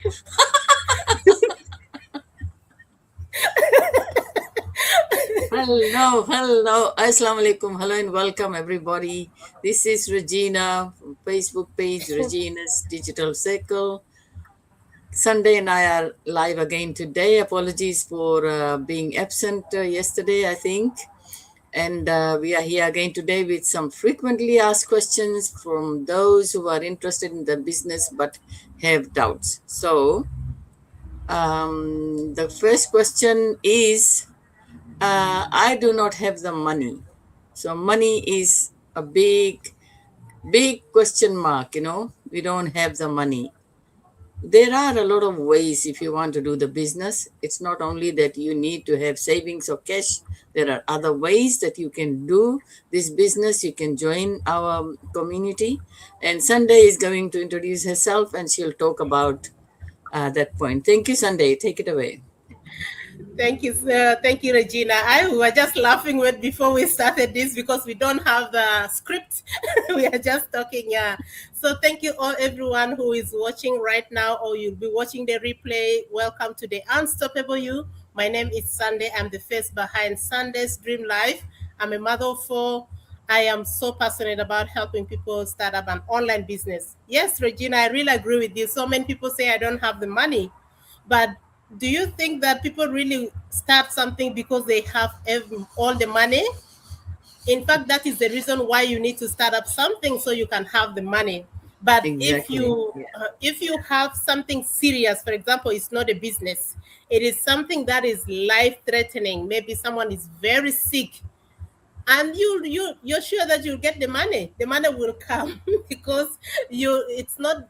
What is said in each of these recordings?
Hello, Assalamu alaikum, hello and welcome everybody. This is Regina from Facebook page, Regina's Digital Circle. Sunday and I are live again today. Apologies for being absent yesterday, I think. And we are here again today with some frequently asked questions from those who are interested in the business but have doubts. So, the first question is I do not have the money. So, money is a big question mark, We don't have the money. There are a lot of ways if you want to do the business. It's not only that you need to have savings or cash, there are other ways that you can do this business. You can join our community. And Sunday is going to introduce herself and she'll talk about that point. Thank you, Sunday. Take it away. Thank you, sir. Thank you, Regina. I were just laughing with before we started this because we don't have the script. We are just talking. Yeah. So thank you all, everyone who is watching right now, or you'll be watching the replay. Welcome to the Unstoppable You. My name is Sunday. I'm the face behind Sunday's Dream Life. I'm a mother of four. I am so passionate about helping people start up an online business. Yes, Regina, I really agree with you. So many people say I don't have the money, but do you think that people really start something because they have all the money? In fact, that is the reason why you need to start up something so you can have the money. But Exactly. Yeah. if you have something serious, for example, it's not a business, it is something that is life threatening. Maybe someone is very sick, and you're sure that you'll get the money will come because it's not,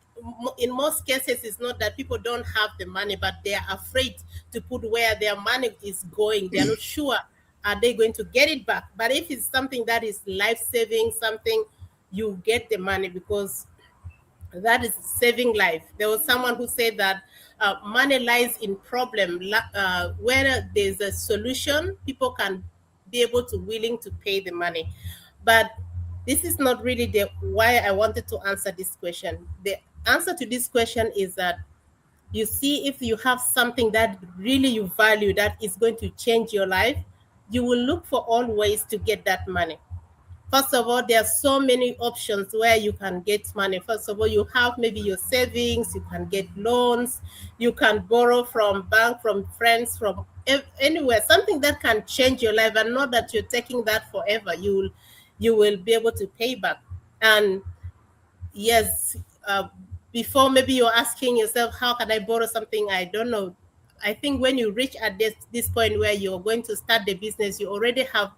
in most cases it's not that people don't have the money, but they are afraid to put where their money is going. They're not sure, are they going to get it back? But if it's something that is life-saving, something, you get the money because that is saving life. There was someone who said that money lies in problem. Where there's a solution, people can be able to willing to pay the money. But this is not really the why I wanted to answer this question. The answer to this question is that, you see, if you have something that really you value that is going to change your life, you will look for all ways to get that money. First of all, there are so many options where you can get money. First of all, you have maybe your savings, you can get loans, you can borrow from bank, from friends, from anywhere, something that can change your life, and not that you're taking that forever. You will be able to pay back. And yes, before maybe you're asking yourself, how can I borrow something? I don't know. I think when you reach at this point where you're going to start the business, you already have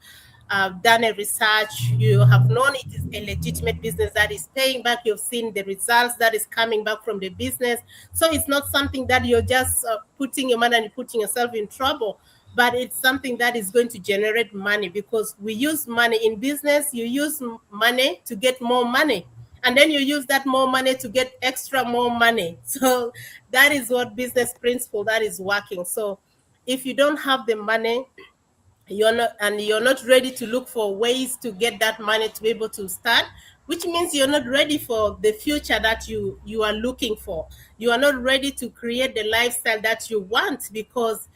done a research, you have known it is a legitimate business that is paying back, you've seen the results that is coming back from the business. So it's not something that you're just putting your money and putting yourself in trouble, but it's something that is going to generate money, because we use money in business. You use money to get more money, and then you use that more money to get extra more money. So that is what business principle that is working. So if you don't have the money, you're not ready to look for ways to get that money to be able to start, which means you're not ready for the future that you are looking for. You are not ready to create the lifestyle that you want, because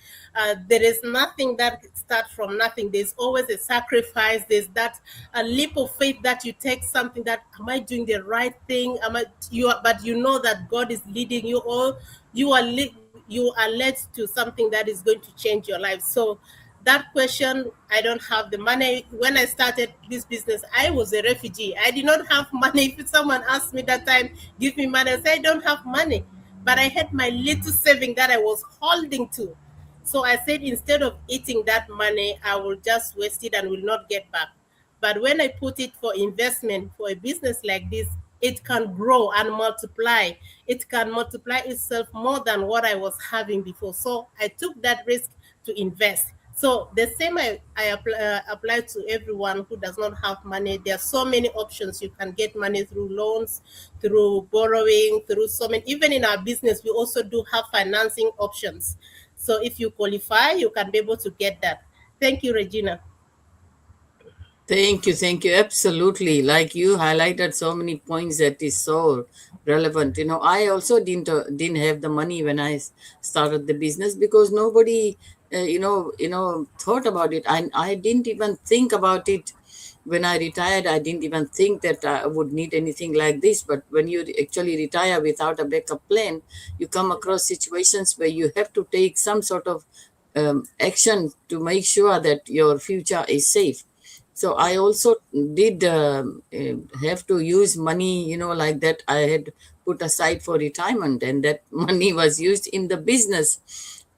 there is nothing that starts from nothing. There's always a sacrifice. There's that a leap of faith that you take, something that, am I doing the right thing? But you know that God is leading you, or you are led to something that is going to change your life. So that question, I don't have the money. When I started this business, I was a refugee. I did not have money. If someone asked me that time, give me money, I say I don't have money. But I had my little saving that I was holding to. So I said, instead of eating that money, I will just waste it and will not get back. But when I put it for investment for a business like this, it can grow and multiply. It can multiply itself more than what I was having before. So I took that risk to invest. So the same apply to everyone who does not have money. There are so many options. You can get money through loans, through borrowing, through so many. Even in our business, we also do have financing options. So if you qualify, you can be able to get that. Thank you, Regina. Thank you, thank you. Absolutely. Like you highlighted so many points that is so relevant. I also didn't have the money when I started the business because nobody, thought about it. I didn't even think about it when I retired. I didn't even think that I would need anything like this. But when you actually retire without a backup plan, you come Yeah, across situations where you have to take some sort of action to make sure that your future is safe. So I yeah, also did have to use money, like that I had put aside for retirement, and that money was used in the business.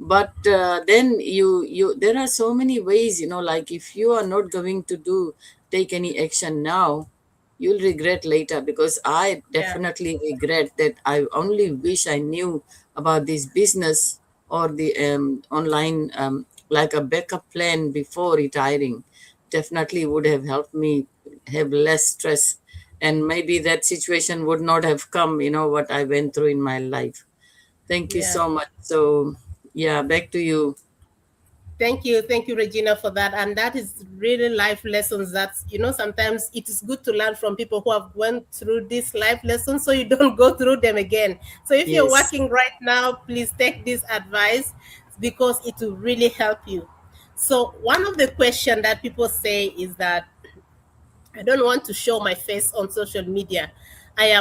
But then you there are so many ways, like if you are not going to do take any action now, you'll regret later. Because I yeah, definitely regret that I only wish I knew about this business or the online, like a backup plan before retiring. Definitely would have helped me have less stress, and maybe that situation would not have come, what I went through in my life. Thank you yeah. so much. So yeah, back to you. Thank you, Regina, for that. And that is really life lessons that, sometimes it is good to learn from people who have went through these life lessons so you don't go through them again. So if you're Yes, working right now, please take this advice because it will really help you. So one of the question that people say is that I don't want to show my face on social media. I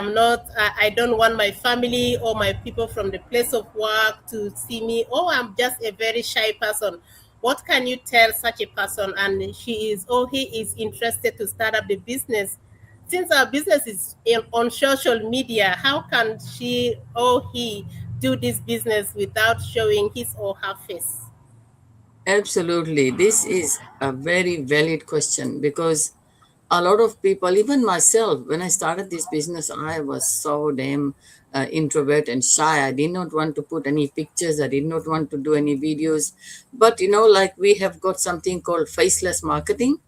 don't want my family or my people from the place of work to see me. Oh, I'm just a very shy person. What can you tell such a person? And he is interested to start up the business. Since our business is on social media, how can she or he do this business without showing his or her face? absolutely. This is a very valid question because a lot of people, even myself, when I started this business, I was so damn introvert and shy. I did not want to put any pictures. I did not want to do any videos. But like we have got something called faceless marketing.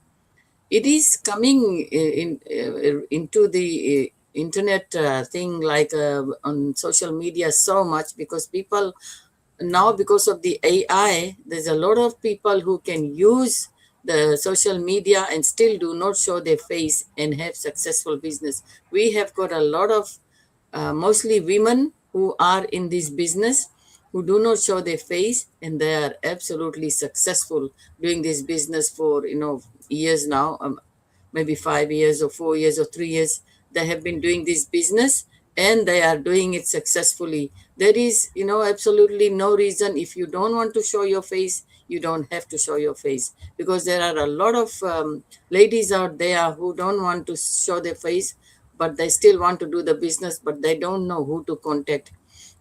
It is coming into the internet thing, like on social media so much, because people now, because of the AI, there's a lot of people who can use the social media and still do not show their face and have successful business. We have got a lot of mostly women who are in this business, who do not show their face, and they are absolutely successful doing this business for years now. Maybe 5 years or 4 years or 3 years, they have been doing this business, and they are doing it successfully. There is absolutely no reason. If you don't want to show your face, you don't have to show your face, because there are a lot of ladies out there who don't want to show their face, but they still want to do the business, but they don't know who to contact.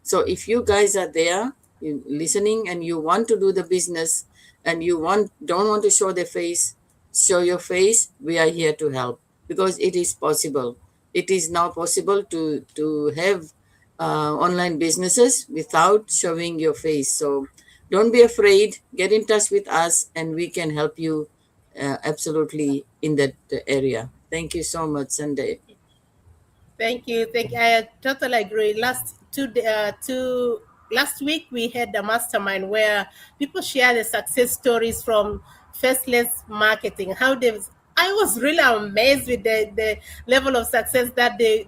So if you guys are there, listening, and you want to do the business, and you don't want to show the face, show your face. We are here to help, because it is possible. It is now possible to have online businesses without showing your face. So don't be afraid. Get in touch with us, and we can help you absolutely in that area. Thank you so much, Sunday. Thank you. Thank you. I totally agree. Last week we had the mastermind where people share the success stories from faceless marketing. I was really amazed with the level of success that they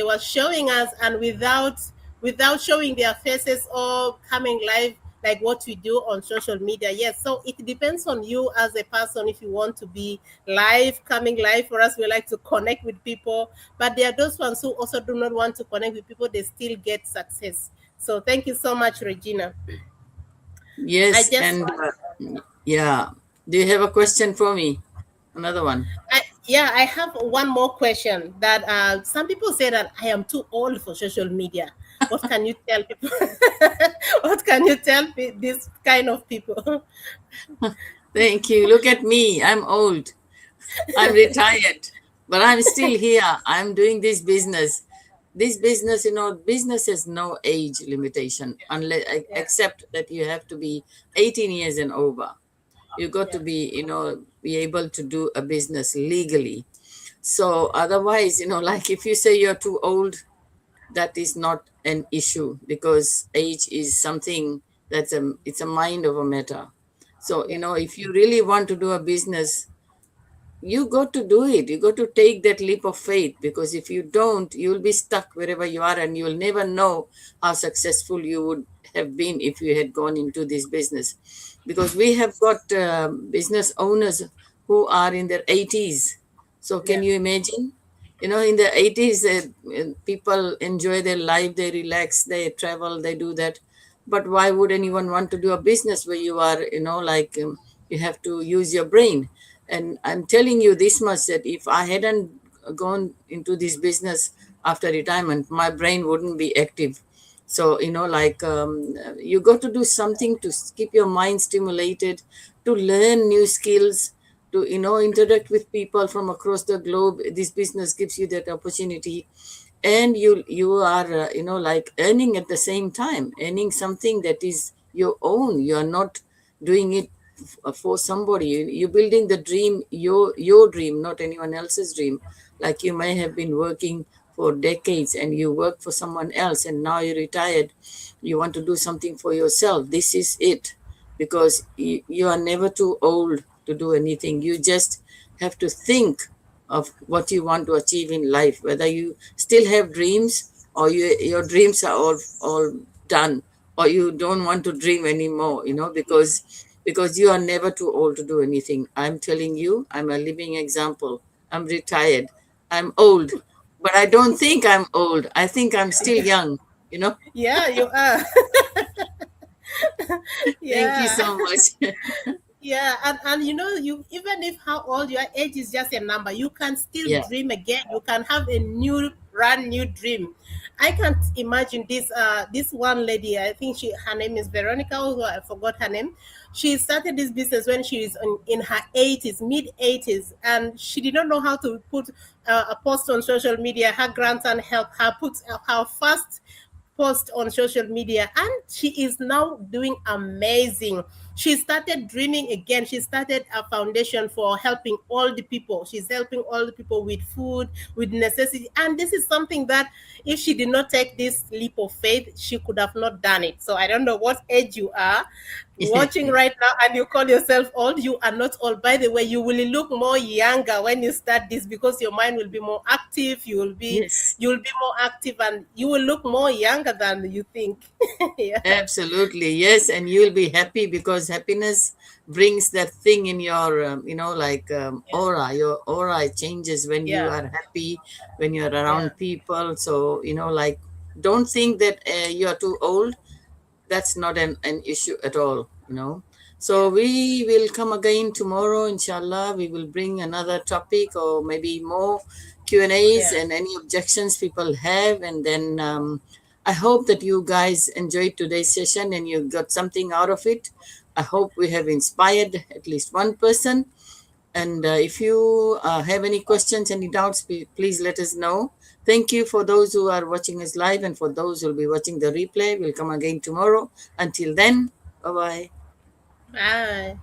were showing us, and without showing their faces or coming live like what we do on social media. Yes, so it depends on you as a person if you want to be live, coming live. For us, we like to connect with people, but there are those ones who also do not want to connect with people, they still get success. So thank you so much, Regina. I Yes, just and yeah. Do you have a question for me? Another one. yeah, I have one more question that some people say that I am too old for social media. What can you tell people? What can you tell this kind of people? Thank you. Look at me. I'm old. I'm retired, but I'm still here. I'm doing this business. This business, business has no age limitation, unless Yeah, except that you have to be 18 years and over. You got to yeah, be, be able to do a business legally. So otherwise, like if you say you're too old, that is not an issue, because age is something it's a mind of a matter. So yeah, if you really want to do a business, you got to do it. You got to take that leap of faith, because if you don't, you'll be stuck wherever you are, and you'll never know how successful you would have been if you had gone into this business. Because we have got business owners who are in their 80s. So can Yeah. you imagine? In the 80s, people enjoy their life, they relax, they travel, they do that. But why would anyone want to do a business where you are, like, you have to use your brain? And I'm telling you this much, that if I hadn't gone into this business after retirement, my brain wouldn't be active. So, like, you got to do something to keep your mind stimulated, to learn new skills, to, interact with people from across the globe. This business gives you that opportunity. And you are, like, earning at the same time, earning something that is your own. You are not doing it for somebody. You're building the dream, your dream, not anyone else's dream. Like, you may have been working for decades and you work for someone else, and now you're retired, you want to do something for yourself. This is it. Because you are never too old to do anything. You just have to think of what you want to achieve in life, whether you still have dreams, or your dreams are all done, or you don't want to dream anymore, because you are never too old to do anything. I'm telling you, I'm a living example. I'm retired. I'm old, but I don't think I'm old. I think I'm still young, you know. Yeah, you are. Thank you Yeah. so much. Yeah, and you, even if how old you are, age is just a number. You can still Yeah. dream again. You can have a new, brand new dream. I can't imagine this one lady. I think her name is Veronica. Although I forgot her name. She started this business when she is in her 80s, mid 80s, and she did not know how to put a post on social media. Her grandson helped her put her first post on social media, and she is now doing amazing. She started dreaming again. She started a foundation for helping all the people. She's helping all the people with food, with necessity. And this is something that if she did not take this leap of faith, she could have not done it. So I don't know what age you are watching right now and you call yourself old. You are not old. By the way, you will look more younger when you start this, because your mind will be more active. Yes. You will be more active, and you will look more younger than you think. Yeah. Absolutely, yes, and you'll be happy, because happiness brings that thing in your, like, Yeah. aura. Your aura changes when you Yeah. are happy, when you're Yeah. around people. So, like, don't think that you're too old. That's not an issue at all. So Yeah. we will come again tomorrow, inshallah. We will bring another topic, or maybe more Q&As, Yeah. and any objections people have. And then, I hope that you guys enjoyed today's session and you got something out of it. I hope we have inspired at least one person. And if you have any questions, any doubts, please let us know. Thank you for those who are watching us live, and for those who will be watching the replay. We'll come again tomorrow. Until then, bye bye. Bye.